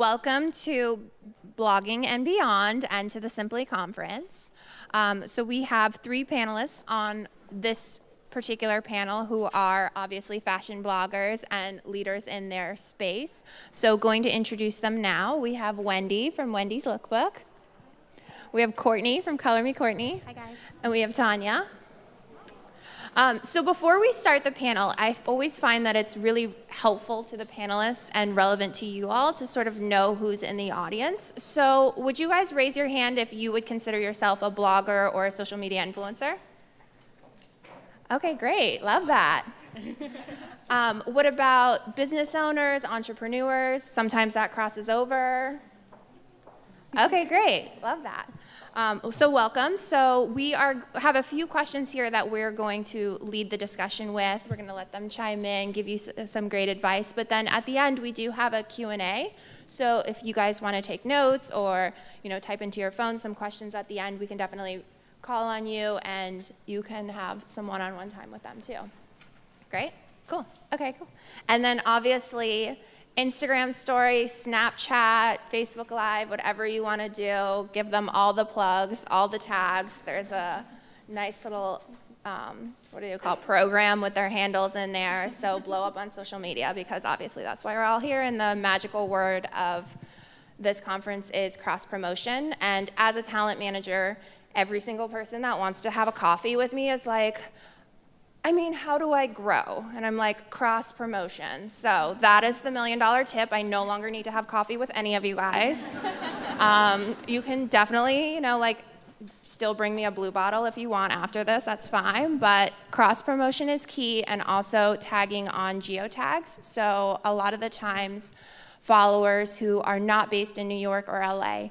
welcome to Blogging and Beyond and to the Simply Conference. So we have 3 panelists on this particular panel who are obviously fashion bloggers and leaders in their space. So going to introduce them now. We have Wendy from Wendy's Lookbook. We have Courtney from Color Me Courtney. Hi, guys. And we have Tonya. So before we start the panel, I always find that it's really helpful to the panelists and relevant to you all to sort of know who's in the audience. So would you guys raise your hand if you would consider yourself a blogger or a social media influencer? Okay, great. Love that. What about business owners, entrepreneurs? Sometimes that crosses over. Okay, great. Love that. So welcome. So we have a few questions here that we're going to lead the discussion with. We're going to let them chime in, give you some great advice. But then at the end, we do have a Q&A. So if you guys want to take notes or type into your phone some questions at the end, we can definitely call on you, and you can have some one-on-one time with them too. Great. Cool. Okay, cool. And then obviously, Instagram story, Snapchat, Facebook Live, whatever you want to do, give them all the plugs, all the tags. There's a nice little, program with their handles in there. So blow up on social media, because obviously that's why we're all here. And the magical word of this conference is cross-promotion. And as a talent manager, every single person that wants to have a coffee with me is like, how do I grow? And I'm like, cross promotion. So that is the $1 million tip. I no longer need to have coffee with any of you guys. You can definitely, still bring me a blue bottle if you want after this, that's fine. But cross promotion is key, and also tagging on geotags. So a lot of the times, followers who are not based in New York or LA,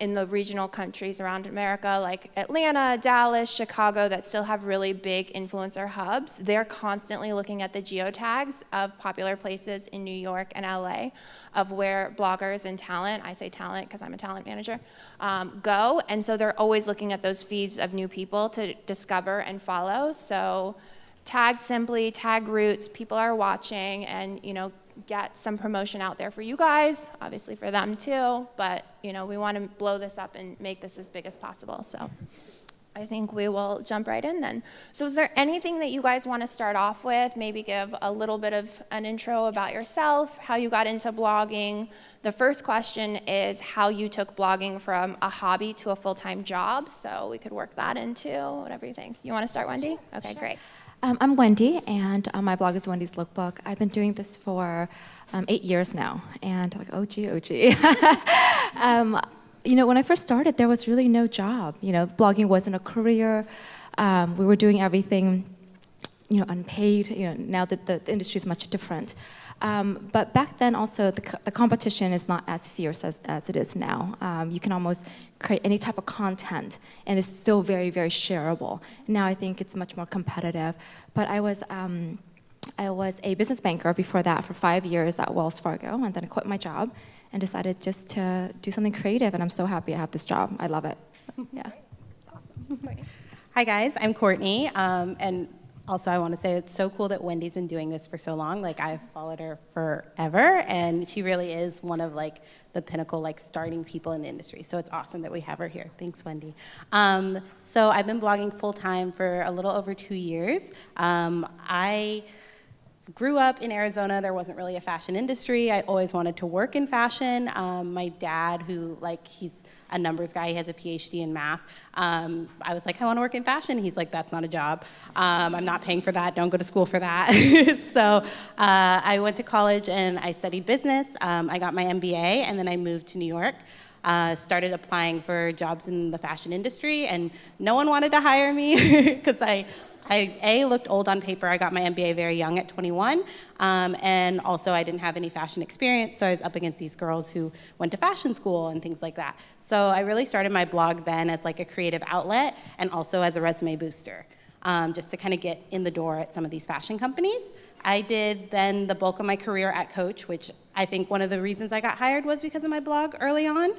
in the regional countries around America, like Atlanta, Dallas, Chicago, that still have really big influencer hubs, they're constantly looking at the geotags of popular places in New York and LA of where bloggers and talent, I say talent because I'm a talent manager, go. And so they're always looking at those feeds of new people to discover and follow. So tag Simply, tag Roots, people are watching, and get some promotion out there for you guys, obviously for them too, but we want to blow this up and make this as big as possible. So I think we will jump right in then. So is there anything that you guys want to start off with? Maybe give a little bit of an intro about yourself, how you got into blogging. The first question is how you took blogging from a hobby to a full-time job. So we could work that into whatever you think. You want to start, Wendy? Okay, sure. Great. I'm Wendy, and my blog is Wendy's Lookbook. I've been doing this for 8 years now, and OG. When I first started, there was really no job. Blogging wasn't a career. We were doing everything, unpaid. Now that the industry is much different. But back then, also, the competition is not as fierce as it is now. You can almost create any type of content, and it's still very, very shareable. Now I think it's much more competitive. But I was a business banker before that for 5 years at Wells Fargo, and then I quit my job and decided just to do something creative, and I'm so happy I have this job. I love it. Yeah. Awesome. Hi, guys. I'm Courtney, and also, I want to say it's so cool that Wendy's been doing this for so long. I've followed her forever, and she really is one of the pinnacle starting people in the industry. So it's awesome that we have her here. Thanks, Wendy. So I've been blogging full time for a little over 2 years. I grew up in Arizona. There wasn't really a fashion industry. I always wanted to work in fashion. My dad, who he's a numbers guy, he has a PhD in math. I was like, I want to work in fashion. He's like, that's not a job. I'm not paying for that. Don't go to school for that. So I went to college and I studied business. I got my MBA, and then I moved to New York. Started applying for jobs in the fashion industry, and no one wanted to hire me because I looked old on paper. I got my MBA very young at 21, and also I didn't have any fashion experience, so I was up against these girls who went to fashion school and things like that. So I really started my blog then as a creative outlet and also as a resume booster, just to kind of get in the door at some of these fashion companies. I did then the bulk of my career at Coach, which I think one of the reasons I got hired was because of my blog early on.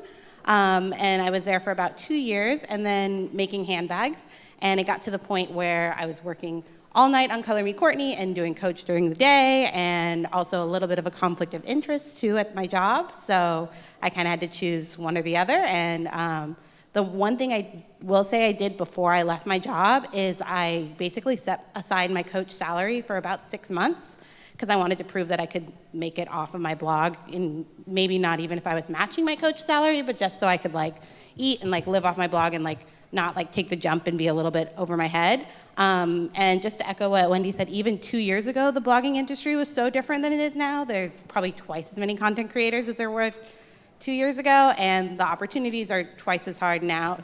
And I was there for about 2 years and then making handbags. And it got to the point where I was working all night on Color Me Courtney and doing coach during the day, and also a little bit of a conflict of interest too at my job. So I kind of had to choose one or the other. And the one thing I will say I did before I left my job is I basically set aside my coach salary for about 6 months, because I wanted to prove that I could make it off of my blog, and maybe not even if I was matching my coach salary, but just so I could like eat and like live off my blog and like not like take the jump and be a little bit over my head. And just to echo what Wendy said, even 2 years ago, the blogging industry was so different than it is now. There's probably twice as many content creators as there were 2 years ago, and the opportunities are twice as hard now.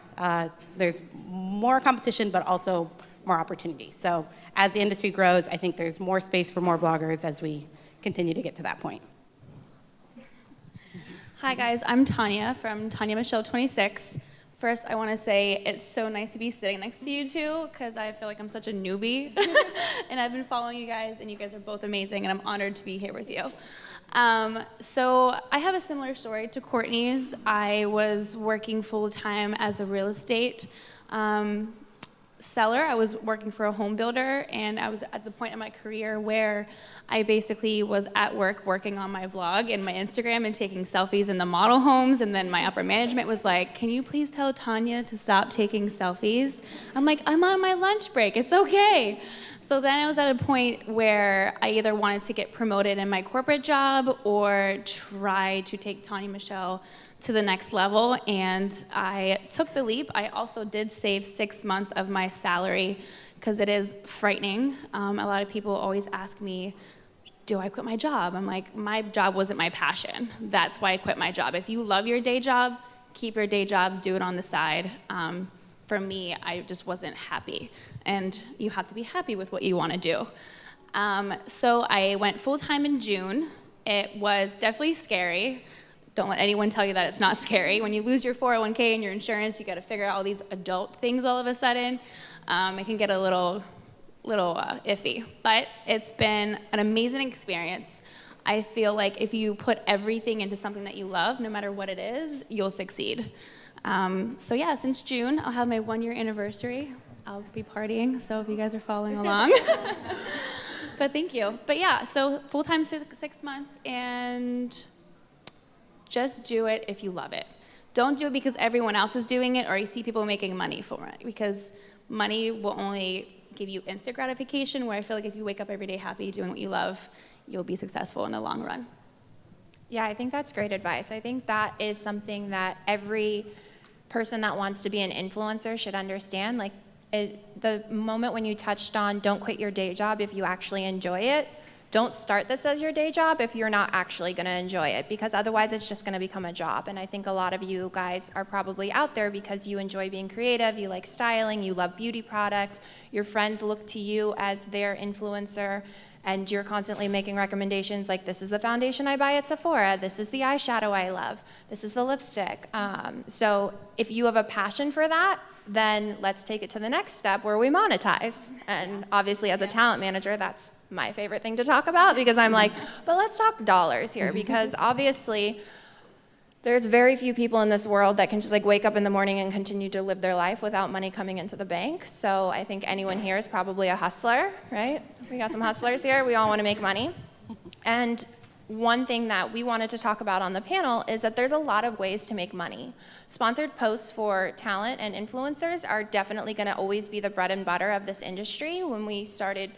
There's more competition, but also more opportunity. So as the industry grows, I think there's more space for more bloggers as we continue to get to that point. Hi guys, I'm Tonya from Tonya Michelle 26. First, I want to say it's so nice to be sitting next to you two, because I feel like I'm such a newbie. And I've been following you guys, and you guys are both amazing, and I'm honored to be here with you. So I have a similar story to Courtney's. I was working full-time as a real estate seller. I was working for a home builder, and I was at the point in my career where I basically was at work working on my blog and my Instagram and taking selfies in the model homes, and then my upper management was like, can you please tell Tonya to stop taking selfies? I'm like, I'm on my lunch break, it's okay. So then I was at a point where I either wanted to get promoted in my corporate job or try to take Tonya Michelle to the next level, and I took the leap. I also did save 6 months of my salary, because it is frightening. A lot of people always ask me, do I quit my job? I'm like, my job wasn't my passion. That's why I quit my job. If you love your day job, keep your day job, do it on the side. For me, I just wasn't happy. And you have to be happy with what you want to do. So I went full-time in June. It was definitely scary. Don't let anyone tell you that it's not scary. When you lose your 401k and your insurance, you got to figure out all these adult things all of a sudden. It can get a little iffy, but it's been an amazing experience. I feel like if you put everything into something that you love, no matter what it is, you'll succeed. So yeah, since June, I'll have my 1-year anniversary. I'll be partying, so if you guys are following along. But thank you. But yeah, so full-time 6 months, and just do it if you love it. Don't do it because everyone else is doing it or you see people making money for it, because money will only give you instant gratification, where I feel like if you wake up every day happy doing what you love, you'll be successful in the long run. Yeah, I think that's great advice. I think that is something that every person that wants to be an influencer should understand. Like, the moment when you touched on don't quit your day job if you actually enjoy it, don't start this as your day job if you're not actually going to enjoy it, because otherwise it's just going to become a job. And I think a lot of you guys are probably out there because you enjoy being creative, you like styling, you love beauty products, your friends look to you as their influencer, and you're constantly making recommendations like, this is the foundation I buy at Sephora, this is the eyeshadow I love, this is the lipstick. So if you have a passion for that, then let's take it to the next step where we monetize. And obviously as a talent manager, that's my favorite thing to talk about, because I'm like, but let's talk dollars here, because obviously there's very few people in this world that can just like wake up in the morning and continue to live their life without money coming into the bank. So I think anyone here is probably a hustler, right? We got some hustlers here. We all want to make money. And one thing that we wanted to talk about on the panel is that there's a lot of ways to make money. Sponsored posts for talent and influencers are definitely going to always be the bread and butter of this industry. When we started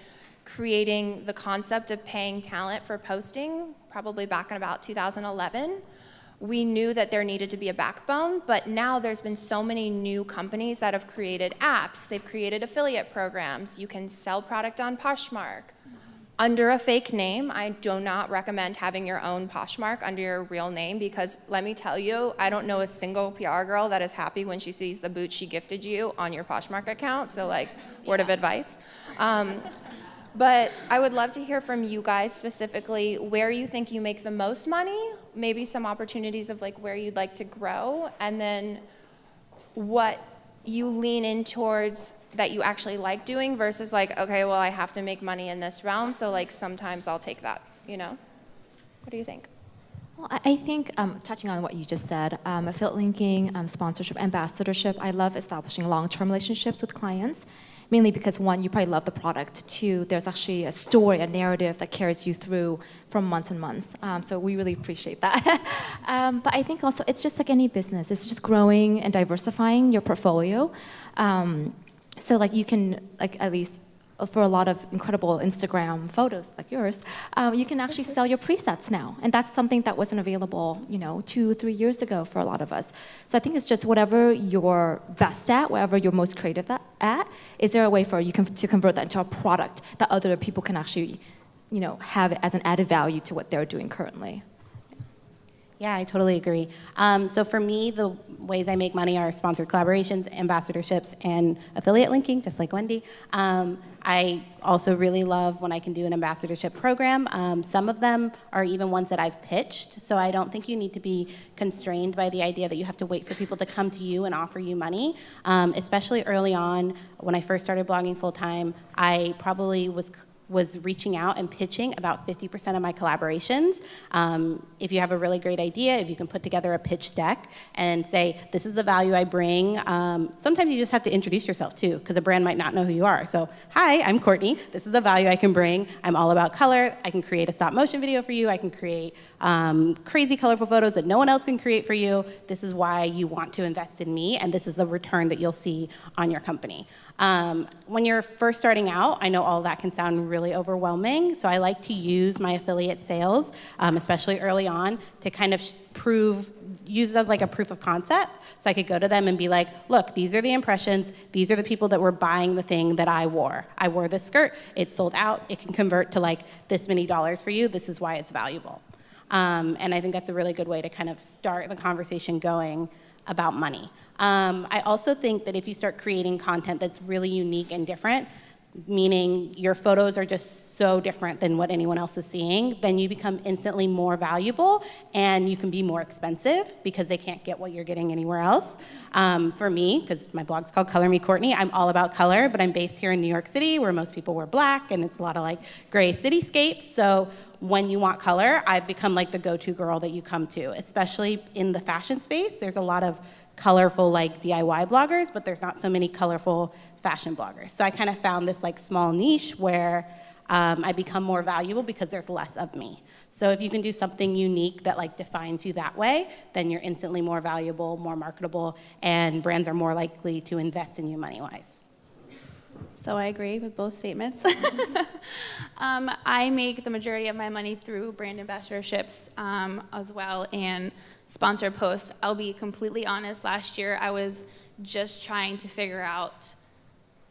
creating the concept of paying talent for posting, probably back in about 2011, we knew that there needed to be a backbone, but now there's been so many new companies that have created apps. They've created affiliate programs. You can sell product on Poshmark under a fake name. I do not recommend having your own Poshmark under your real name, because let me tell you, I don't know a single PR girl that is happy when she sees the boots she gifted you on your Poshmark account. So like, word of advice. But I would love to hear from you guys specifically where you think you make the most money, maybe some opportunities of like where you'd like to grow, and then what you lean in towards that you actually like doing versus like, okay, well, I have to make money in this realm, so like sometimes I'll take that, you know? What do you think? Well, I think, touching on what you just said, affiliate linking, sponsorship, ambassadorship, I love establishing long-term relationships with clients. mainly because one, you probably love the product. Two, there's actually a story, a narrative that carries you through for months and months. So we really appreciate that. But I think also it's just like any business. It's just growing and diversifying your portfolio. So like you can, like at least for a lot of incredible Instagram photos like yours, you can actually sell your presets now. And that's something that wasn't available, 2-3 years ago for a lot of us. So I think it's just whatever you're best at, whatever you're most creative at, is there a way for you to convert that into a product that other people can actually, have as an added value to what they're doing currently? Yeah, I totally agree. So for me, the ways I make money are sponsored collaborations, ambassadorships, and affiliate linking, just like Wendy. I also really love when I can do an ambassadorship program. Some of them are even ones that I've pitched, so I don't think you need to be constrained by the idea that you have to wait for people to come to you and offer you money. Especially early on, when I first started blogging full-time, I probably was reaching out and pitching about 50% of my collaborations. If you have a really great idea, if you can put together a pitch deck and say, this is the value I bring. Sometimes you just have to introduce yourself too, because a brand might not know who you are. So, hi, I'm Courtney. This is the value I can bring. I'm all about color. I can create a stop motion video for you. I can create crazy colorful photos that no one else can create for you. This is why you want to invest in me, and this is the return that you'll see on your company. When you're first starting out, I know all that can sound really overwhelming, so I like to use my affiliate sales, especially early on, to kind of use it as like a proof of concept. So I could go to them and be like, look, these are the impressions, these are the people that were buying the thing that I wore. I wore this skirt, it's sold out, it can convert to like this many dollars for you, this is why it's valuable. And I think that's a really good way to kind of start the conversation going about money. I also think that if you start creating content that's really unique and different, meaning your photos are just so different than what anyone else is seeing, then you become instantly more valuable and you can be more expensive because they can't get what you're getting anywhere else. For me, because my blog's called Color Me Courtney, I'm all about color, but I'm based here in New York City where most people wear black and it's a lot of like gray cityscapes. So when you want color, I've become like the go-to girl that you come to, especially in the fashion space. There's a lot of colorful like DIY bloggers, but there's not so many colorful fashion bloggers. So I kind of found this like small niche where I become more valuable because there's less of me. So if you can do something unique that like defines you that way, then you're instantly more valuable, more marketable, and brands are more likely to invest in you money-wise. So I agree with both statements. I make the majority of my money through brand ambassadorships as well and sponsored posts. I'll be completely honest, last year I was just trying to figure out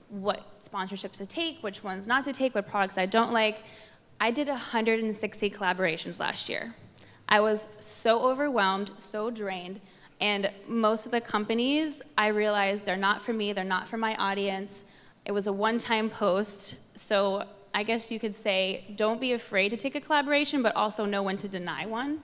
what sponsorships to take, which ones not to take, what products I don't like. I did 160 collaborations last year. I was so overwhelmed, so drained, and most of the companies, I realized they're not for me, they're not for my audience. It was a one-time post, so I guess you could say don't be afraid to take a collaboration, but also know when to deny one,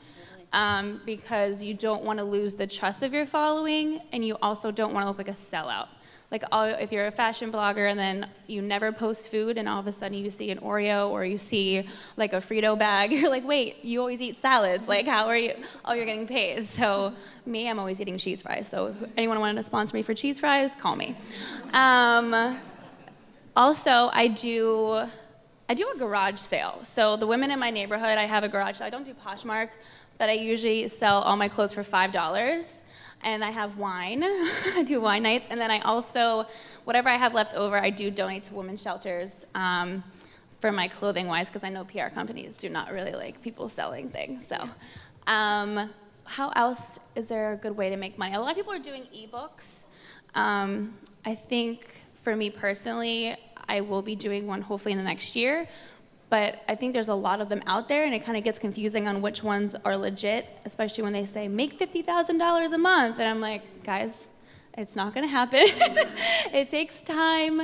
because you don't want to lose the trust of your following, and you also don't want to look like a sellout. Like if you're a fashion blogger and then you never post food and all of a sudden you see an Oreo or you see like a Frito bag, you're like, wait, you always eat salads. Like how are you? Oh, you're getting paid. So me, I'm always eating cheese fries. So if anyone wanted to sponsor me for cheese fries, call me. Also, I do a garage sale. So the women in my neighborhood, I have a garage sale. I don't do Poshmark, but I usually sell all my clothes for $5. And I have wine. I do wine nights. And then I also, whatever I have left over, I do donate to women's shelters for my clothing-wise, because I know PR companies do not really like people selling things. So how else is there a good way to make money? A lot of people are doing ebooks. I think for me personally, I will be doing one hopefully in the next year. But I think there's a lot of them out there, and it kind of gets confusing on which ones are legit, especially when they say, make $50,000 a month. And I'm like, guys, it's not going to happen. It takes time.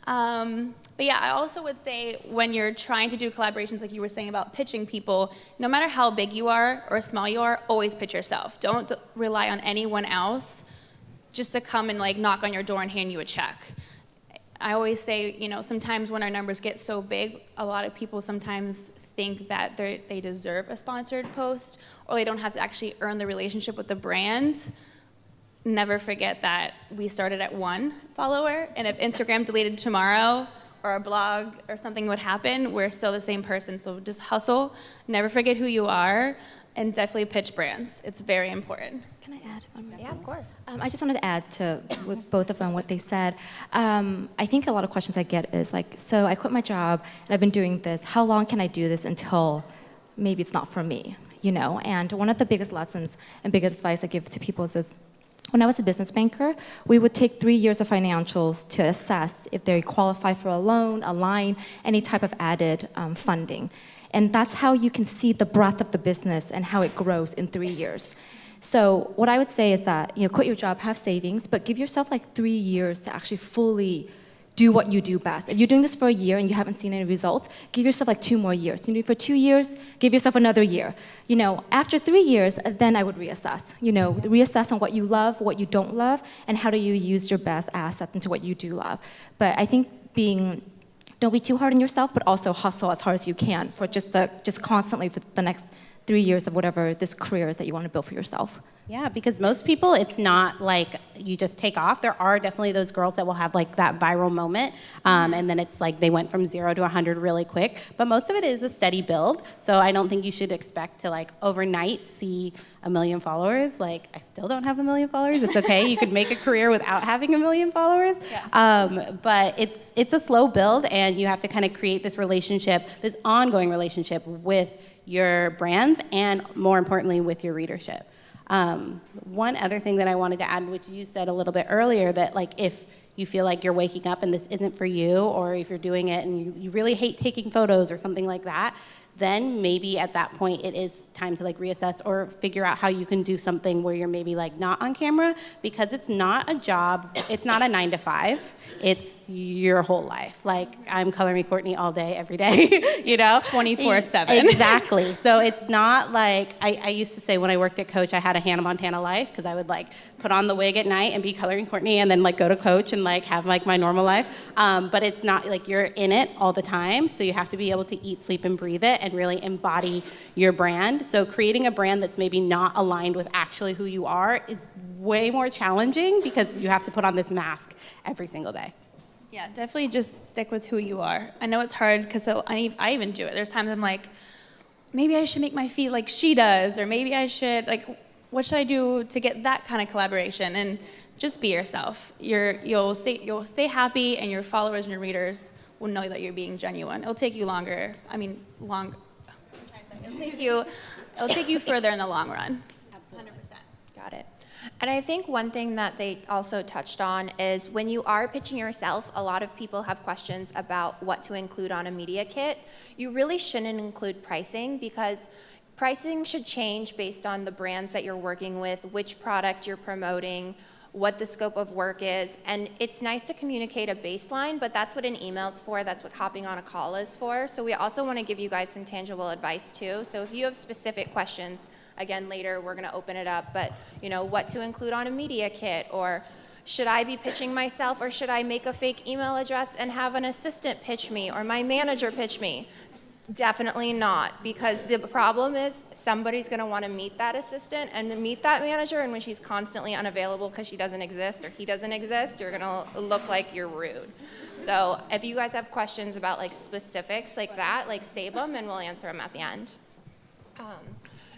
But yeah, I also would say when you're trying to do collaborations, like you were saying about pitching people, no matter how big you are or small you are, always pitch yourself. Don't rely on anyone else just to come and like knock on your door and hand you a check. I always say, sometimes when our numbers get so big, a lot of people sometimes think that they deserve a sponsored post, or they don't have to actually earn the relationship with the brand. never forget that we started at 1 follower, and if Instagram deleted tomorrow or a blog or something would happen, we're still the same person. So just hustle, never forget who you are, and definitely pitch brands. It's very important. Can I add one more? Yeah, of course. I just wanted to add to with both of them what they said. I think a lot of questions I get is like, so I quit my job and I've been doing this. How long can I do this until maybe it's not for me? You know. And one of the biggest lessons and biggest advice I give to people is, when I was a business banker, we would take 3 years of financials to assess if they qualify for a loan, a line, any type of added funding. And that's how you can see the breadth of the business and how it grows in 3 years. So what I would say is that, quit your job, have savings, but give yourself like 3 years to actually fully do what you do best. If you're doing this for a year and you haven't seen any results, give yourself like 2 more years. For 2 years, give yourself another year. After 3 years, then I would reassess. Reassess on what you love, what you don't love, and how do you use your best asset into what you do love. But I think don't be too hard on yourself, but also hustle as hard as you can for just constantly for the next 3 years of whatever this career is that you want to build for yourself. Yeah, because most people, it's not like you just take off. There are definitely those girls that will have like that viral moment, and then it's like they went from 0 to 100 really quick. But most of it is a steady build. So I don't think you should expect to like overnight see 1 million followers. Like, I still don't have 1 million followers. It's okay. You could make a career without having 1 million followers. Yes. But it's a slow build, and you have to kind of create this relationship, this ongoing relationship with your brands, and more importantly, with your readership. One other thing that I wanted to add, which you said a little bit earlier, that like if you feel like you're waking up and this isn't for you, or if you're doing it and you really hate taking photos or something like that, then maybe at that point it is time to like reassess or figure out how you can do something where you're maybe like not on camera, because it's not a job, it's not a 9 to 5, it's your whole life. Like, I'm Color Me Courtney all day, every day, 24/7. Exactly. So it's not like, I used to say when I worked at Coach, I had a Hannah Montana life, because I would like put on the wig at night and be coloring Courtney, and then like go to Coach and like have like my normal life. But it's not like you're in it all the time, so you have to be able to eat, sleep, and breathe it, and really embody your brand. So creating a brand that's maybe not aligned with actually who you are is way more challenging, because you have to put on this mask every single day. Yeah, definitely just stick with who you are. I know it's hard because I even do it. There's times I'm like, maybe I should make my feet like she does, or maybe I should, like, what should I do to get that kind of collaboration? And just be yourself. You'll stay happy, and your followers and your readers will know that you're being genuine. It'll take you longer. It'll take you further in the long run. Absolutely. 100%. Got it. And I think one thing that they also touched on is when you are pitching yourself, a lot of people have questions about what to include on a media kit. You really shouldn't include pricing, because pricing should change based on the brands that you're working with, which product you're promoting, what the scope of work is. And it's nice to communicate a baseline, but that's what an email's for, that's what hopping on a call is for. So we also want to give you guys some tangible advice too. So if you have specific questions, again, later we're going to open it up, but what to include on a media kit, or should I be pitching myself, or should I make a fake email address and have an assistant pitch me, or my manager pitch me? Definitely not, because the problem is somebody's going to want to meet that assistant and meet that manager, and when she's constantly unavailable because she doesn't exist or he doesn't exist, you're going to look like you're rude. So if you guys have questions about like specifics like that, like save them and we'll answer them at the end.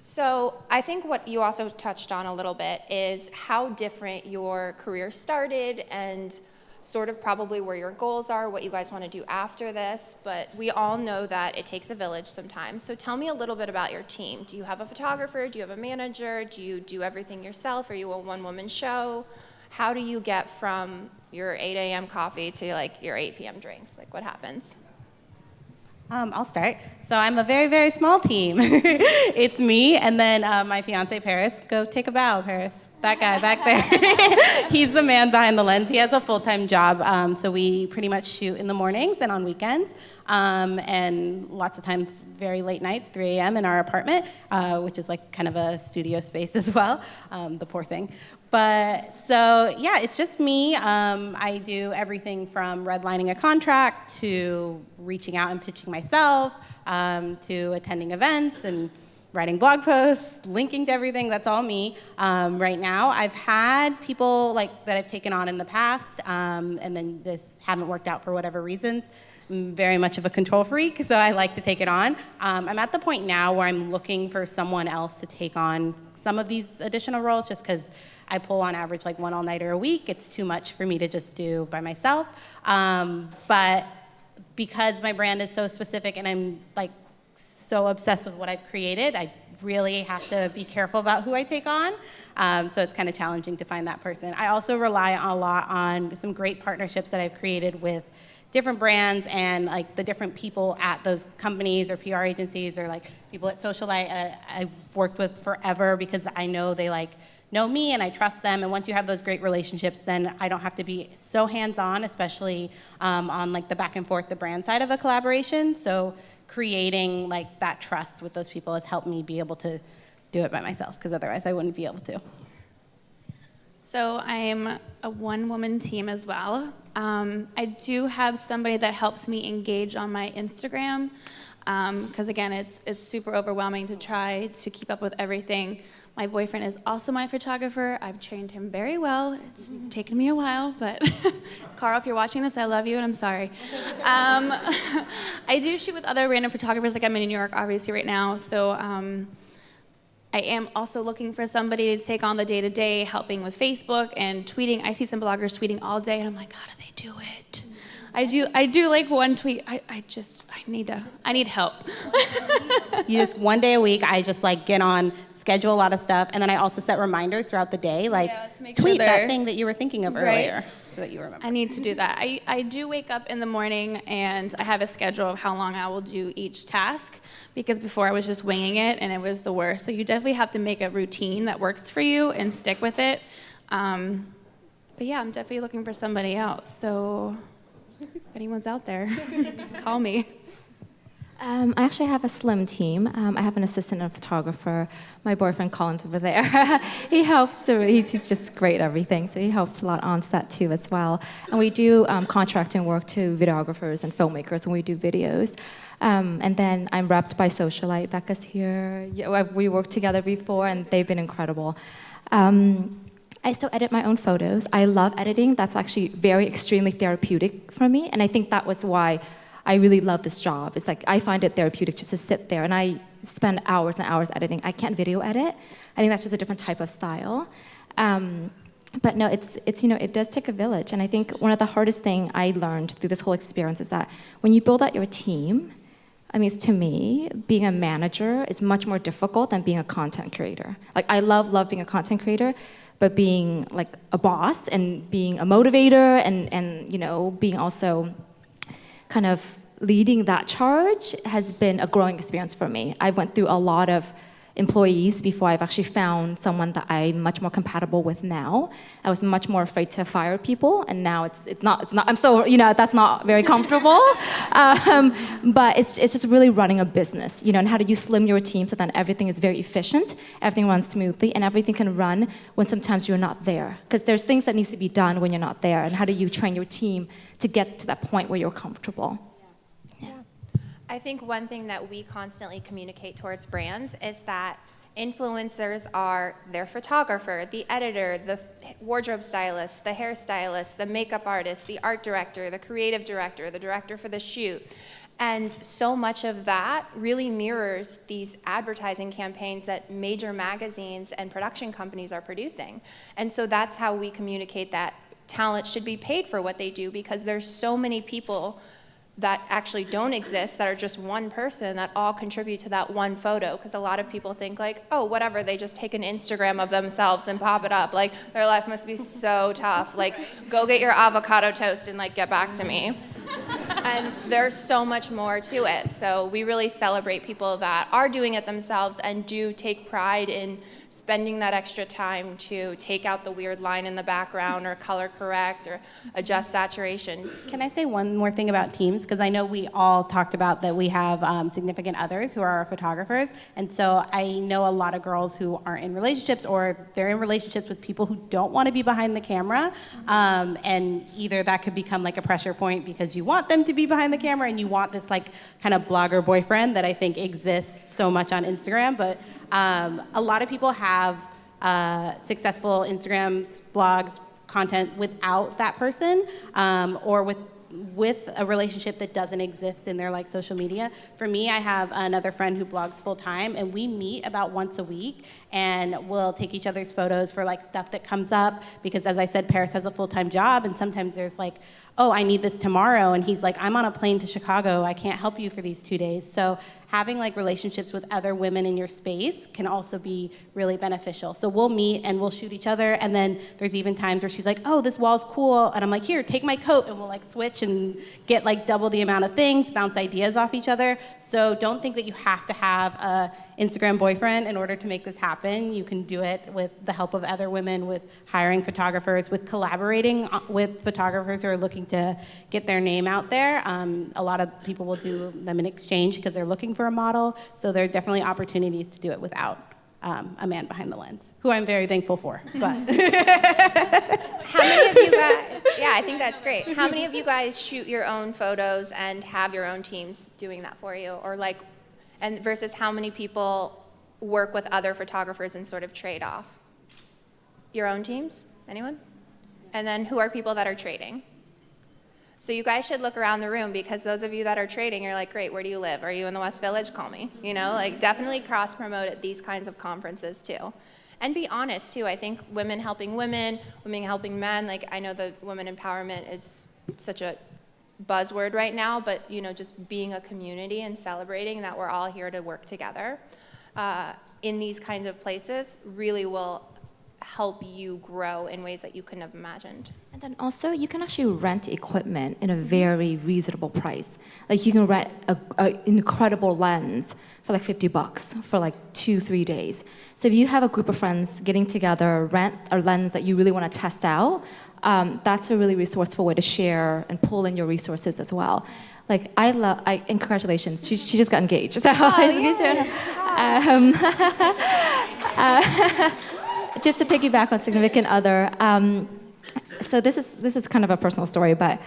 So I think what you also touched on a little bit is how different your career started, and sort of probably where your goals are, what you guys want to do after this, but we all know that it takes a village sometimes. So tell me a little bit about your team. Do you have a photographer? Do you have a manager? Do you do everything yourself? Are you a one-woman show? How do you get from your 8 a.m. coffee to like your 8 p.m. drinks? Like, what happens? I'll start. So I'm a very, very small team. It's me, and then my fiance, Paris. Go take a bow, Paris. That guy back there. He's the man behind the lens. He has a full-time job, so we pretty much shoot in the mornings and on weekends, and lots of times very late nights, 3 a.m. in our apartment, which is like kind of a studio space as well, the poor thing. But so, yeah, it's just me. I do everything from redlining a contract to reaching out and pitching myself, to attending events and writing blog posts, linking to everything, that's all me. Right now, I've had people like that I've taken on in the past, and then just haven't worked out for whatever reasons. I'm very much of a control freak, so I like to take it on. I'm at the point now where I'm looking for someone else to take on some of these additional roles, just because I pull on average like 1 all-nighter a week. It's too much for me to just do by myself. But because my brand is so specific and I'm like so obsessed with what I've created, I really have to be careful about who I take on. So it's kind of challenging to find that person. I also rely a lot on some great partnerships that I've created with different brands and like the different people at those companies or PR agencies or like people at Socialite I've worked with forever because I know they like know me and I trust them. And once you have those great relationships, then I don't have to be so hands-on, especially on like the back and forth, the brand side of a collaboration. So creating like that trust with those people has helped me be able to do it by myself, because otherwise I wouldn't be able to. So I'm a one-woman team as well. I do have somebody that helps me engage on my Instagram, because again, it's super overwhelming to try to keep up with everything. My boyfriend is also my photographer. I've trained him very well. It's taken me a while, but Carl, if you're watching this, I love you and I'm sorry. I do shoot with other random photographers, like I'm in New York obviously right now, so I am also looking for somebody to take on the day-to-day, helping with Facebook and tweeting. I see some bloggers tweeting all day, and I'm like, how do they do it? I do like one tweet. I need help. You just one day a week, I just like get on, schedule a lot of stuff, and then I also set reminders throughout the day, like tweet that thing that you were thinking of earlier, so that you remember. I need to do that. I do wake up in the morning and I have a schedule of how long I will do each task, because before I was just winging it and it was the worst. So you definitely have to make a routine that works for you and stick with it. But yeah, I'm definitely looking for somebody else. So if anyone's out there, call me. I actually have a slim team. I have an assistant and a photographer. My boyfriend Colin's over there. He helps. He's just great at everything. So he helps a lot on set too as well. And we do contracting work to videographers and filmmakers when we do videos. And then I'm repped by Socialite. Becca's here. Yeah, we worked together before, and they've been incredible. I still edit my own photos. I love editing. That's actually very extremely therapeutic for me. And I think that was why I really love this job. It's like I find it therapeutic just to sit there, and I spend hours and hours editing. I can't video edit. I think that's just a different type of style. But no, it's it does take a village. And I think one of the hardest thing I learned through this whole experience is that when you build out your team, I mean, to me, being a manager is much more difficult than being a content creator. Like I love being a content creator, but being like a boss and being a motivator and being also kind of leading that charge has been a growing experience for me. I went through a lot of employees before I've actually found someone that I'm much more compatible with now. I was much more afraid to fire people, and now it's not. I'm so that's not very comfortable. But it's just really running a business, and how do you slim your team so that everything is very efficient, everything runs smoothly, and everything can run when sometimes you're not there. Because there's things that needs to be done when you're not there, and how do you train your team to get to that point where you're comfortable? I think one thing that we constantly communicate towards brands is that influencers are their photographer, the editor, the wardrobe stylist, the hairstylist, the makeup artist, the art director, the creative director, the director for the shoot. And so much of that really mirrors these advertising campaigns that major magazines and production companies are producing. And so that's how we communicate that talent should be paid for what they do, because there's so many people that actually don't exist, that are just one person, that all contribute to that one photo. Because a lot of people think like, oh, whatever, they just take an Instagram of themselves and pop it up. Like, their life must be so tough. Like, go get your avocado toast and like get back to me. And there's so much more to it. So we really celebrate people that are doing it themselves and do take pride in spending that extra time to take out the weird line in the background or color correct or adjust saturation. Can I say one more thing about teams? Because I know we all talked about that we have significant others who are our photographers. And so I know a lot of girls who aren't in relationships, or they're in relationships with people who don't want to be behind the camera. And either that could become like a pressure point because you want them to to be behind the camera and you want this like kind of blogger boyfriend that I think exists so much on Instagram. But a lot of people have successful Instagrams, blogs, content without that person, or with a relationship that doesn't exist in their like social media. For me, I have another friend who blogs full time, and we meet about once a week, and we'll take each other's photos for like stuff that comes up, because as I said, Paris has a full-time job, and sometimes there's like, oh, I need this tomorrow, and he's like, I'm on a plane to Chicago, I can't help you for these 2 days. So having like relationships with other women in your space can also be really beneficial. So we'll meet and we'll shoot each other, and then there's even times where she's like, oh, this wall's cool, and I'm like, here, take my coat, and we'll like switch and get like double the amount of things, bounce ideas off each other. So don't think that you have to have a Instagram boyfriend in order to make this happen. You can do it with the help of other women, with hiring photographers, with collaborating with photographers who are looking to get their name out there. A lot of people will do them in exchange because they're looking for a model. So there are definitely opportunities to do it without a man behind the lens, who I'm very thankful for. But How many of you guys, yeah, I think that's great. How many of you guys shoot your own photos and have your own teams doing that for you? Or like, and versus how many people work with other photographers and sort of trade off? Your own teams? Anyone? And then who are people that are trading? So you guys should look around the room, because those of you that are trading, you're like, great, where do you live? Are you in the West Village? Call me. You know, like definitely cross-promote at these kinds of conferences too. And be honest too. I think women helping women helping men, like I know the women empowerment is such a buzzword right now, but you know, just being a community and celebrating that we're all here to work together in these kinds of places really will help you grow in ways that you couldn't have imagined. And then also, you can actually rent equipment in a very reasonable price. Like you can rent an incredible lens for like $50 for like 2-3 days. So if you have a group of friends getting together, rent a lens that you really want to test out, that's a really resourceful way to share and pull in your resources as well. Like and congratulations, she just got engaged. So just to piggyback on significant other, so this is kind of a personal story, but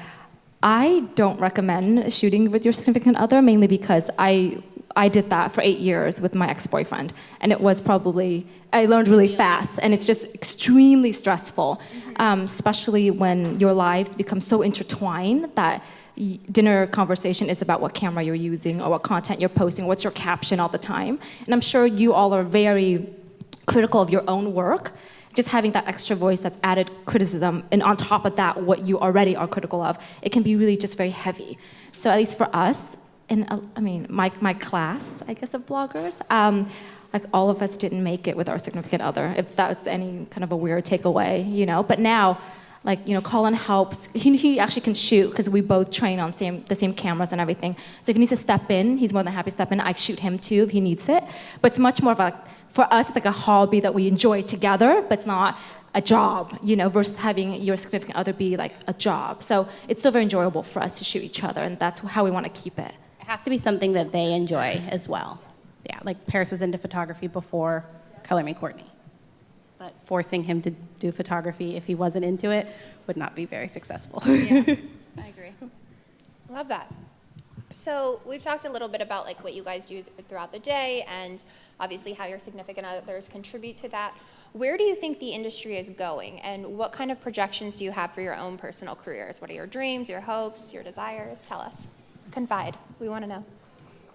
I don't recommend shooting with your significant other, mainly because I did that for 8 years with my ex-boyfriend, and it was I learned really fast, and it's just extremely stressful, especially when your lives become so intertwined that dinner conversation is about what camera you're using or what content you're posting, what's your caption all the time. And I'm sure you all are very critical of your own work. Just having that extra voice, that's added criticism, and on top of that, what you already are critical of, it can be really just very heavy. So at least for us, and I mean, my class, I guess, of bloggers, like all of us didn't make it with our significant other, if that's any kind of a weird takeaway, you know. But now, like, you know, Colin helps. He actually can shoot because we both train on the same cameras and everything. So if he needs to step in, he's more than happy to step in. I shoot him too if he needs it. But it's much more of a, for us, it's like a hobby that we enjoy together, but it's not a job, you know, versus having your significant other be like a job. So it's still very enjoyable for us to shoot each other, and that's how we want to keep it. it has to be something that they enjoy as well. Yeah, like Paris was into photography before Color Me Courtney. But forcing him to do photography if he wasn't into it would not be very successful. Yeah, I agree. Love that. So we've talked a little bit about like what you guys do throughout the day, and obviously how your significant others contribute to that. Where do you think the industry is going, and what kind of projections do you have for your own personal careers? What are your dreams, your hopes, your desires? Tell us. Confide. We want to know.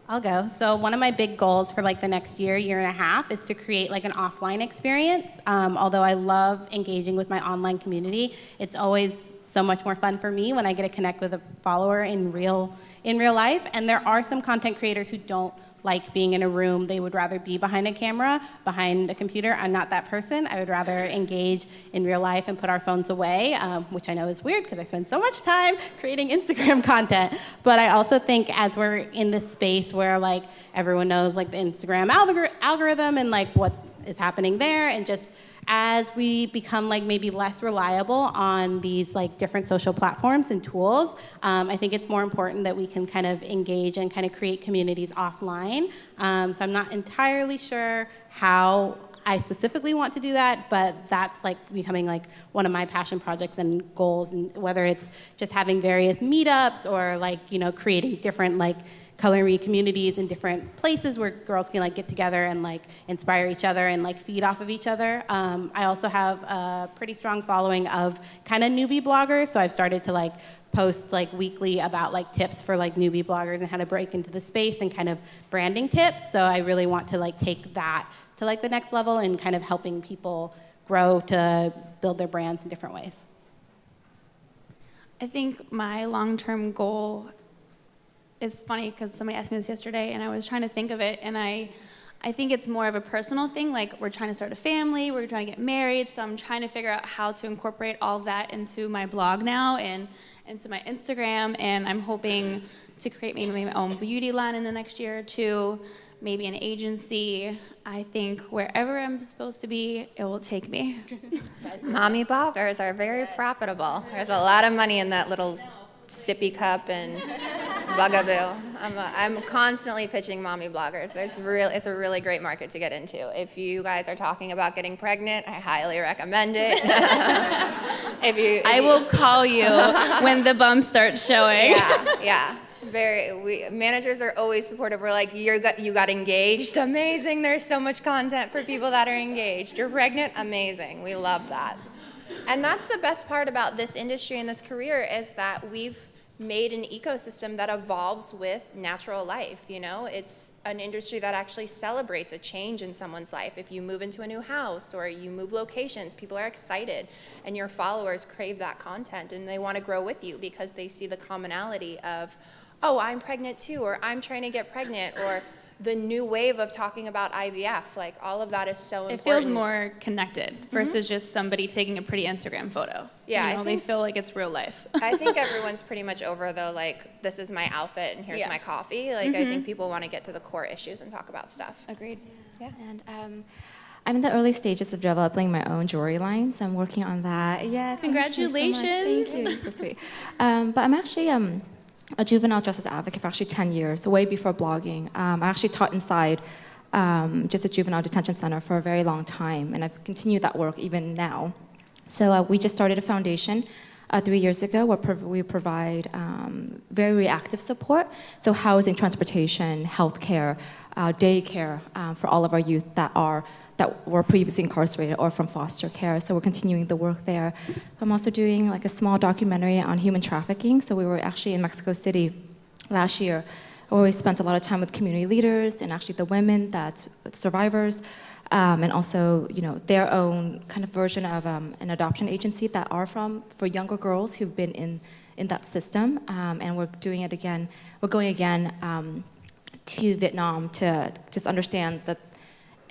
I'll go. So one of my big goals for like the next year, year and a half, is to create like an offline experience. Although I love engaging with my online community, it's always so much more fun for me when I get to connect with a follower in real life. And there are some content creators who don't like being in a room. They would rather be behind a camera, behind a computer. I'm not that person. I would rather engage in real life and put our phones away, which I know is weird because I spend so much time creating Instagram content. But I also think as we're in this space where like everyone knows like the Instagram algorithm and like what is happening there, and just as we become like maybe less reliable on these like different social platforms and tools, I think it's more important that we can kind of engage and kind of create communities offline. So I'm not entirely sure how I specifically want to do that, but that's like becoming like one of my passion projects and goals, and whether it's just having various meetups or like, you know, creating different like culinary communities in different places where girls can like get together and like inspire each other and like feed off of each other. I also have a pretty strong following of kind of newbie bloggers, so I've started to like post like weekly about like tips for like newbie bloggers and how to break into the space and kind of branding tips. So I really want to like take that to like the next level and kind of helping people grow to build their brands in different ways. I think my long-term goal is funny because somebody asked me this yesterday and I was trying to think of it, and I think it's more of a personal thing. Like, we're trying to start a family, we're trying to get married, so I'm trying to figure out how to incorporate all that into my blog now and into my Instagram, and I'm hoping to create maybe my own beauty line in the next year or two, maybe an agency. I think wherever I'm supposed to be, it will take me. Mommy bloggers are very profitable. There's a lot of money in that little sippy cup and bugaboo. I'm constantly pitching mommy bloggers. It's a really great market to get into. If you guys are talking about getting pregnant, I highly recommend it. I will call you when the bumps start showing. Yeah. Managers are always supportive. We're like, you got engaged? Amazing. There's so much content for people that are engaged. You're pregnant? Amazing. We love that. And that's the best part about this industry and this career, is that we've made an ecosystem that evolves with natural life. You know, it's an industry that actually celebrates a change in someone's life. If you move into a new house or you move locations, people are excited, and your followers crave that content, and they want to grow with you because they see the commonality of, oh, I'm pregnant too, or I'm trying to get pregnant, or the new wave of talking about IVF. Like, all of that is so important. It feels more connected versus just somebody taking a pretty Instagram photo. Yeah, you know, I they think- feel like it's real life. I think everyone's pretty much over the, like, this is my outfit and here's Yeah. my coffee. Like, I think people want to get to the core issues and talk about stuff. Agreed. Yeah. And I'm in the early stages of developing my own jewelry line, so I'm working on that. Yeah, thank you so much. Congratulations. Thank you, you're so sweet. But I'm actually a juvenile justice advocate for actually 10 years, way before blogging. I actually taught inside just a juvenile detention center for a very long time, and I've continued that work even now. So we just started a foundation 3 years ago where we provide very reactive support, so housing, transportation, healthcare, daycare for all of our youth that were previously incarcerated or from foster care. So we're continuing the work there. I'm also doing like a small documentary on human trafficking. So we were actually in Mexico City last year, where we spent a lot of time with community leaders and actually the women that's survivors, and also, you know, their own kind of version of an adoption agency that are for younger girls who've been in that system. And we're doing it again. We're going again to Vietnam to just understand that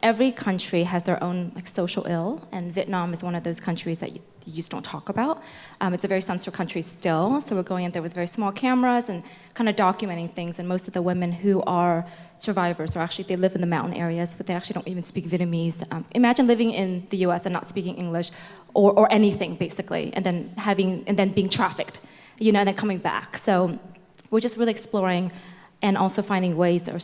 every country has their own like social ill, and Vietnam is one of those countries that you just don't talk about. It's a very censored country still, so we're going in there with very small cameras and kind of documenting things. And most of the women who are survivors are actually, they live in the mountain areas, but they actually don't even speak Vietnamese. Imagine living in the U.S. and not speaking English or anything basically, and then being trafficked, you know, and then coming back. So we're just really exploring and also finding ways or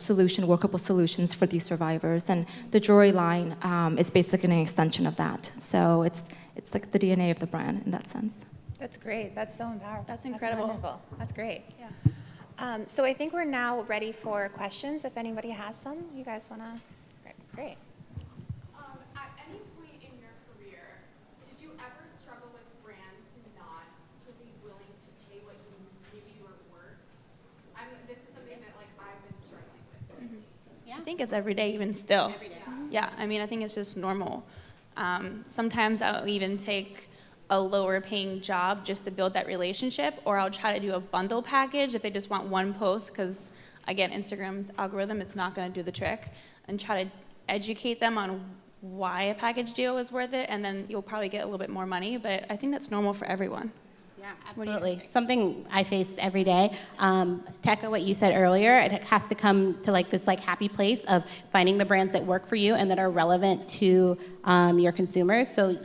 workable solutions for these survivors. And the jewelry line is basically an extension of that. So it's like the DNA of the brand in that sense. That's great. That's so empowering. That's incredible. That's wonderful. That's great. Yeah. So I think we're now ready for questions, if anybody has some. You guys want to? Great. At any point in your career, did you ever struggle with brands not really willing to pay what you knew you were worth? This is something that like I've been struggling with lately. I think it's every day, even still. Every day. Yeah, I mean, I think it's just normal. Sometimes I'll even take a lower paying job just to build that relationship, or I'll try to do a bundle package if they just want one post, because again, Instagram's algorithm, it's not going to do the trick, and try to educate them on why a package deal is worth it, and then you'll probably get a little bit more money, but I think that's normal for everyone. Yeah, absolutely. Something I face every day. To echo what you said earlier, it has to come to like this like happy place of finding the brands that work for you and that are relevant to your consumers. So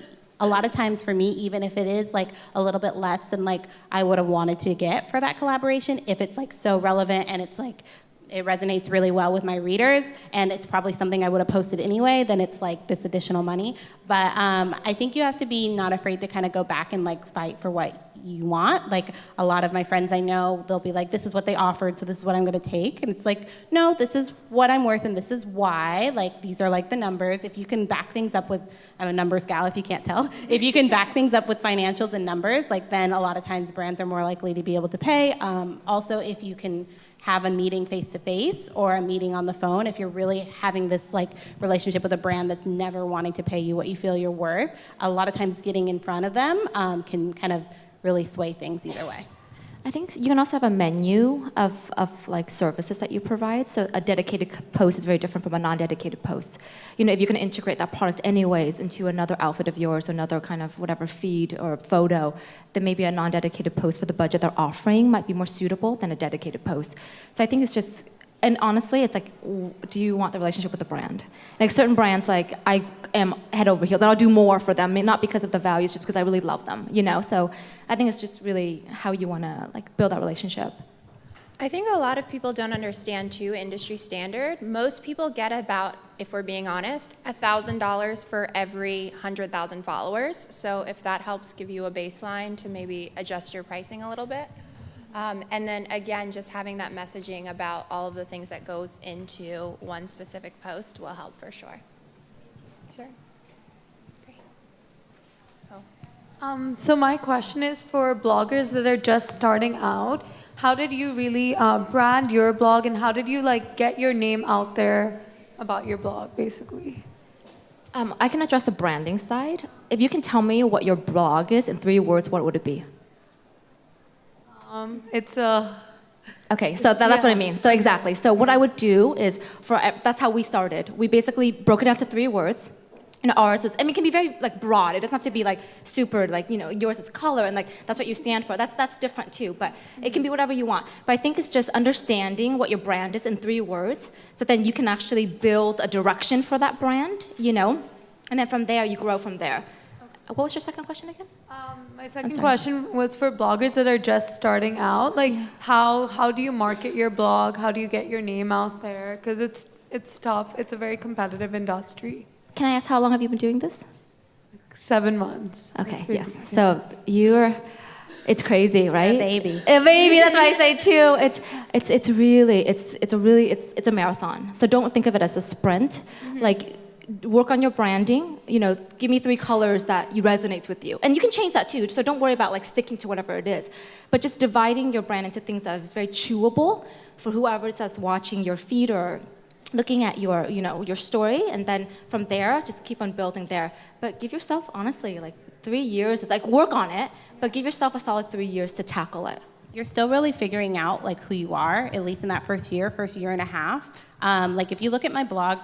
a lot of times for me, even if it is like a little bit less than like I would have wanted to get for that collaboration, if it's like so relevant and it's like, it resonates really well with my readers, and it's probably something I would have posted anyway, then it's like this additional money. But I think you have to be not afraid to kind of go back and like fight for what you want. Like a lot of my friends I know, they'll be like, this is what they offered, so this is what I'm gonna take. And it's like, no, this is what I'm worth and this is why. Like these are like the numbers. If you can back things up with, I'm a numbers gal if you can't tell. If you can back things up with financials and numbers, like then a lot of times brands are more likely to be able to pay. Also, if you can have a meeting face-to-face or a meeting on the phone, if you're really having this like relationship with a brand that's never wanting to pay you what you feel you're worth, a lot of times getting in front of them can kind of really sway things either way. I think you can also have a menu of like services that you provide. So a dedicated post is very different from a non-dedicated post. You know, if you can integrate that product anyways into another outfit of yours, another kind of whatever feed or photo, then maybe a non-dedicated post for the budget they're offering might be more suitable than a dedicated post. So I think it's just, and honestly, it's like, do you want the relationship with the brand? Like certain brands, like I am head over heels, and I'll do more for them, not because of the values, just because I really love them, you know? So I think it's just really how you want to like build that relationship. I think a lot of people don't understand too industry standard. Most people get about, if we're being honest, $1,000 for every 100,000 followers. So if that helps give you a baseline to maybe adjust your pricing a little bit. And then again, just having that messaging about all of the things that goes into one specific post will help for sure. Sure. Great. Oh. So my question is for bloggers that are just starting out. How did you really brand your blog, and how did you like get your name out there about your blog, basically? I can address the branding side. If you can tell me what your blog is in 3 words, what would it be? It's a... Okay, so that's what I mean. So exactly. So what I would do is, that's how we started. We basically broke it down to 3 words. And ours was, I mean, it can be very like broad. It doesn't have to be like super like, you know, yours is color and like that's what you stand for. That's different too, but it can be whatever you want. But I think it's just understanding what your brand is in 3 words, so then you can actually build a direction for that brand, you know, and then from there you grow from there. What was your second question again? My second question was for bloggers that are just starting out. Like, how do you market your blog? How do you get your name out there? Because it's tough. It's a very competitive industry. Can I ask how long have you been doing this? 7 months. Okay, yes. So it's crazy, right? A baby. A baby, that's what I say too. It's a marathon. So don't think of it as a sprint. Mm-hmm. Like, work on your branding, you know, give me 3 colors that resonates with you. And you can change that too, so don't worry about like sticking to whatever it is. But just dividing your brand into things that is very chewable for whoever is that's watching your feed or looking at your, you know, your story, and then from there, just keep on building there. But give yourself, honestly, like 3 years, like work on it, but give yourself a solid 3 years to tackle it. You're still really figuring out like who you are, at least in that first year and a half. Like if you look at my blog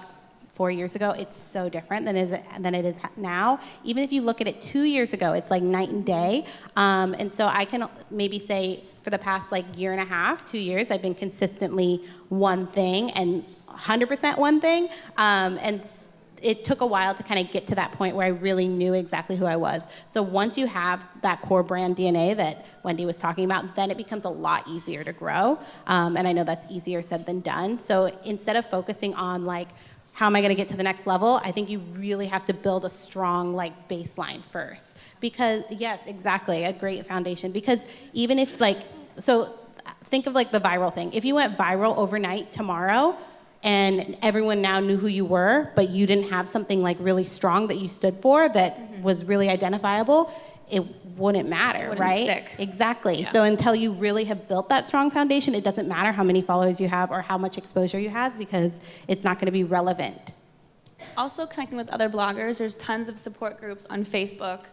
4 years ago, it's so different than it is now. Even if you look at it 2 years ago, it's like night and day. And so I can maybe say for the past like year and a half, 2 years, I've been consistently one thing and 100% one thing. And it took a while to kind of get to that point where I really knew exactly who I was. So once you have that core brand DNA that Wendy was talking about, then it becomes a lot easier to grow. And I know that's easier said than done. So instead of focusing on like, how am I going to get to the next level? I think you really have to build a strong like baseline first. Because yes, exactly, a great foundation. Because even if like, so think of like the viral thing. If you went viral overnight tomorrow and everyone now knew who you were, but you didn't have something like really strong that you stood for that was really identifiable, it wouldn't matter, right? Stick. Exactly. Yeah. So until you really have built that strong foundation, it doesn't matter how many followers you have or how much exposure you have because it's not going to be relevant. Also connecting with other bloggers, there's tons of support groups on Facebook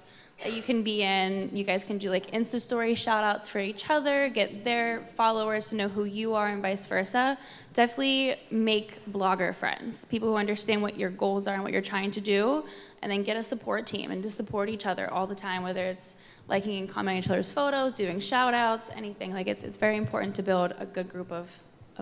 that you can be in. You guys can do like Insta story shout outs for each other, get their followers to know who you are and vice versa. Definitely make blogger friends, people who understand what your goals are and what you're trying to do, and then get a support team and just support each other all the time, whether it's liking and commenting each other's photos, doing shout outs, anything. Like it's very important to build a good group of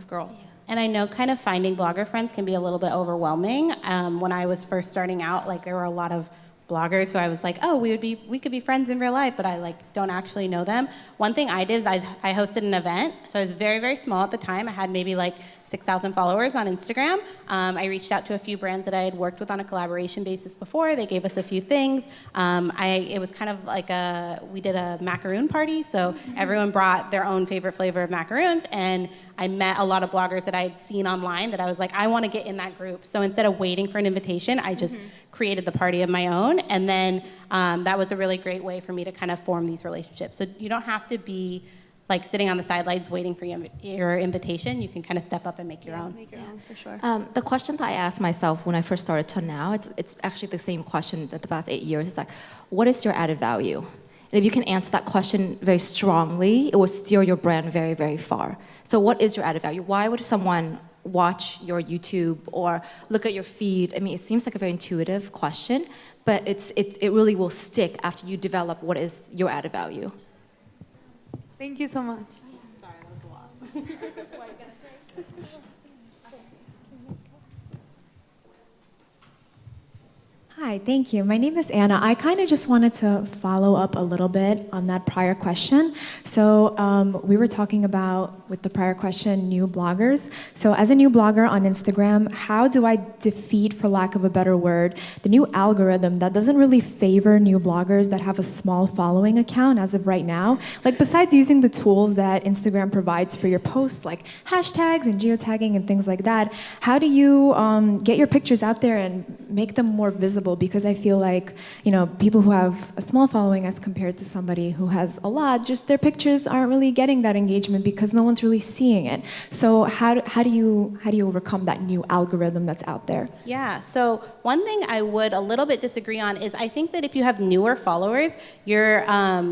girls. Yeah. And I know kind of finding blogger friends can be a little bit overwhelming. When I was first starting out, like there were a lot of bloggers who I was like, oh, we could be friends in real life, but I like don't actually know them. One thing I did is I hosted an event. So I was very, very small at the time. I had maybe like 6,000 followers on Instagram. I reached out to a few brands that I had worked with on a collaboration basis before. They gave us a few things. It was kind of like we did a macaroon party, so everyone brought their own favorite flavor of macaroons, and I met a lot of bloggers that I'd seen online that I was like, I want to get in that group. So instead of waiting for an invitation, I just created the party of my own, and then that was a really great way for me to kind of form these relationships. So you don't have to be like sitting on the sidelines waiting for your invitation. You can kind of step up and make your own. Make your own, for sure. The question that I asked myself when I first started till now, it's actually the same question that the past 8 years. It's like, what is your added value? And if you can answer that question very strongly, it will steer your brand very, very far. So what is your added value? Why would someone watch your YouTube or look at your feed? I mean, it seems like a very intuitive question, but it really will stick after you develop what is your added value. Thank you so much. Sorry, that was a lot. Hi, thank you. My name is Anna. I kind of just wanted to follow up a little bit on that prior question. So we were talking about, with the prior question, new bloggers. So as a new blogger on Instagram, how do I defeat, for lack of a better word, the new algorithm that doesn't really favor new bloggers that have a small following account as of right now? Like, besides using the tools that Instagram provides for your posts, like hashtags and geotagging and things like that, how do you get your pictures out there and make them more visible? Because I feel like, people who have a small following as compared to somebody who has a lot, just their pictures aren't really getting that engagement because no one's really seeing it. So how do you overcome that new algorithm that's out there? Yeah, so one thing I would a little bit disagree on is I think that if you have newer followers, your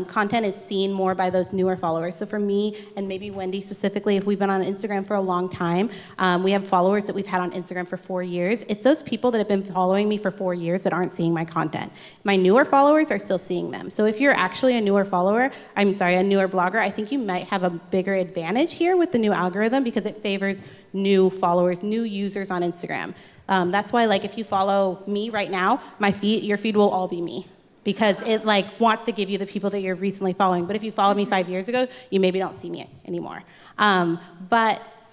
content is seen more by those newer followers. So for me, and maybe Wendy specifically, if we've been on Instagram for a long time, we have followers that we've had on Instagram for 4 years. It's those people that have been following me for 4 years that aren't seeing my content. My newer followers are still seeing them. So if you're actually a newer blogger, I think you might have a bigger advantage here with the new algorithm because it favors new followers, new users on Instagram. That's why, like, if you follow me right now, your feed will all be me because it wants to give you the people that you're recently following. But if you followed me 5 years ago, you maybe don't see me anymore.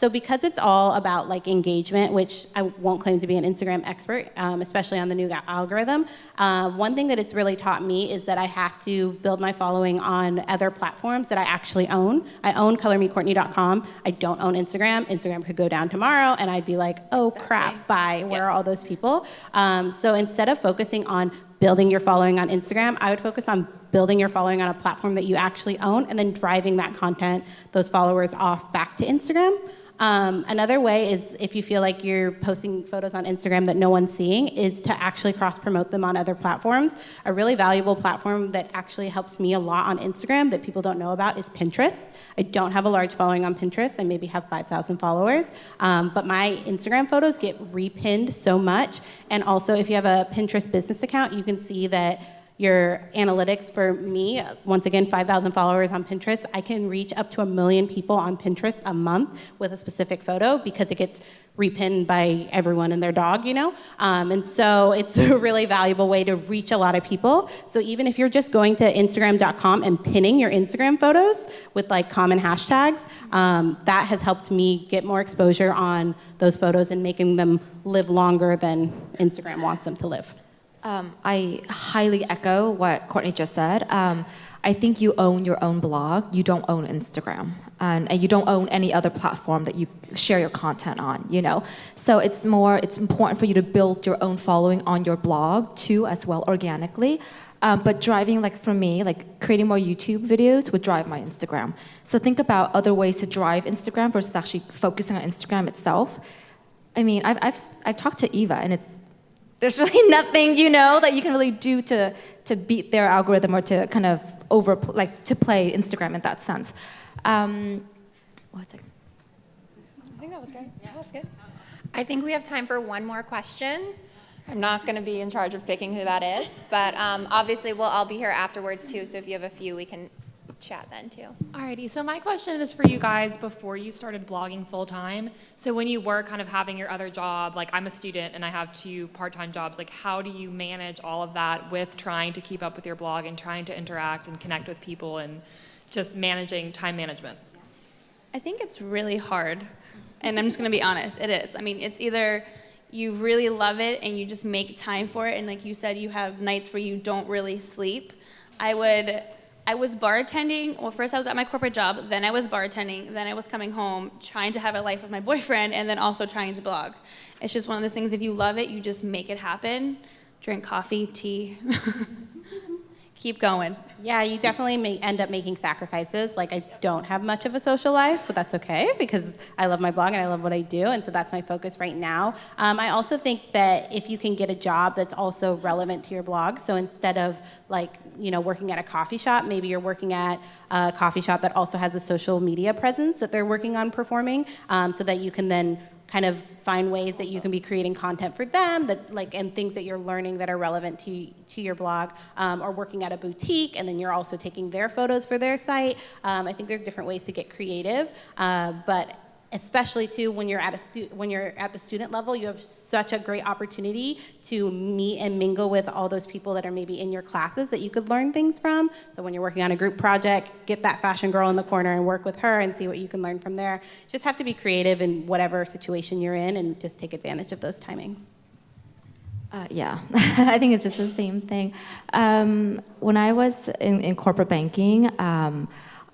So because it's all about engagement, which I won't claim to be an Instagram expert, especially on the new algorithm, one thing that it's really taught me is that I have to build my following on other platforms that I actually own. I own colormecourtney.com. I don't own Instagram. Instagram could go down tomorrow and I'd be like, oh crap, bye, where are all those people? So instead of focusing on building your following on Instagram, I would focus on building your following on a platform that you actually own and then driving that content, those followers off back to Instagram. Another way is if you feel like you're posting photos on Instagram that no one's seeing is to actually cross-promote them on other platforms. A really valuable platform that actually helps me a lot on Instagram that people don't know about is Pinterest. I don't have a large following on Pinterest. I maybe have 5,000 followers, but my Instagram photos get repinned so much. And also if you have a Pinterest business account, you can see that your analytics for me, once again, 5,000 followers on Pinterest, I can reach up to 1 million people on Pinterest a month with a specific photo because it gets repinned by everyone and their dog, And so it's a really valuable way to reach a lot of people. So even if you're just going to Instagram.com and pinning your Instagram photos with common hashtags, that has helped me get more exposure on those photos and making them live longer than Instagram wants them to live. I highly echo what Courtney just said. I think you own your own blog. You don't own Instagram, and you don't own any other platform that you share your content on. So it's important for you to build your own following on your blog too, as well, organically. But driving, for me, creating more YouTube videos would drive my Instagram. So think about other ways to drive Instagram versus actually focusing on Instagram itself. I mean, I've talked to Eva, and there's really nothing, that you can really do to beat their algorithm or to kind of to play Instagram in that sense. What's it? I think that was great. Yeah, that was good. I think we have time for one more question. I'm not going to be in charge of picking who that is, but obviously we'll all be here afterwards too, so if you have a few, we can chat then too. Alrighty, so my question is for you guys before you started blogging full time. So when you were kind of having your other job, I'm a student and I have 2 part-time jobs, how do you manage all of that with trying to keep up with your blog and trying to interact and connect with people and just managing time management? I think it's really hard And I'm just gonna be honest, it is. I mean, it's either you really love it and you just make time for it, and like you said, you have nights where you don't really sleep. I was bartending. Well, first I was at my corporate job, then I was bartending, then I was coming home, trying to have a life with my boyfriend, and then also trying to blog. It's just one of those things, if you love it, you just make it happen. Drink coffee, tea, keep going. Yeah, you definitely may end up making sacrifices. Like, I don't have much of a social life, but that's okay because I love my blog and I love what I do, and so that's my focus right now. I also think that if you can get a job that's also relevant to your blog, so instead of working at a coffee shop, maybe you're working at a coffee shop that also has a social media presence that they're working on performing, so that you can then kind of find ways that you can be creating content for them and things that you're learning that are relevant to your blog, or working at a boutique and then you're also taking their photos for their site. I think there's different ways to get creative, but especially too when you're at the student level, you have such a great opportunity to meet and mingle with all those people that are maybe in your classes that you could learn things from. So when you're working on a group project, get that fashion girl in the corner and work with her and see what you can learn from there. Just have to be creative in whatever situation you're in and just take advantage of those timings. Yeah, I think it's just the same thing. When I was in corporate banking,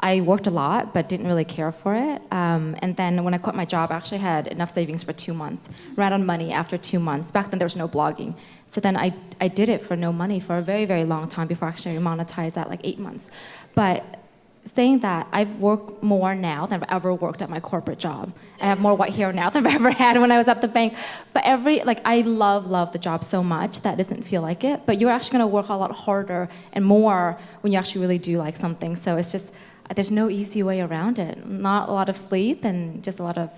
I worked a lot, but didn't really care for it. And then when I quit my job, I actually had enough savings for 2 months. Ran on money after 2 months. Back then, there was no blogging. So then I did it for no money for a very, very long time before I actually monetized that, like 8 months. But saying that, I've worked more now than I've ever worked at my corporate job. I have more white hair now than I've ever had when I was at the bank. But I love the job so much that it doesn't feel like it. But you're actually gonna work a lot harder and more when you actually really do like something. So it's just, there's no easy way around it. Not a lot of sleep and just a lot of,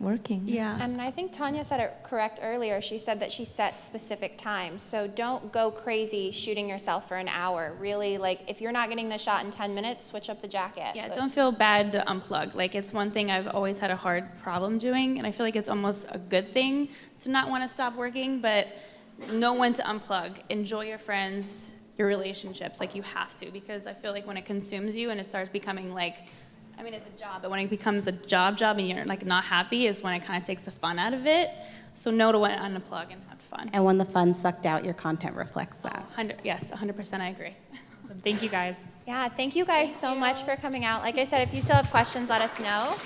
working. Yeah. And I think Tonya said it correct earlier. She said that she sets specific times. So don't go crazy shooting yourself for an hour. Really, if you're not getting the shot in 10 minutes, switch up the jacket. Yeah, don't feel bad to unplug. It's one thing I've always had a hard problem doing, and I feel like it's almost a good thing to not want to stop working, but know when to unplug. Enjoy your friends, your relationships. You have to, because I feel like when it consumes you and it starts becoming it's a job, but when it becomes a job and you're not happy is when it kind of takes the fun out of it. So know to when to unplug and have fun. And when the fun's sucked out, your content reflects that. 100% I agree. So thank you guys. Yeah, thank you guys so much for coming out. Like I said, if you still have questions, let us know.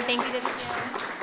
Thank you.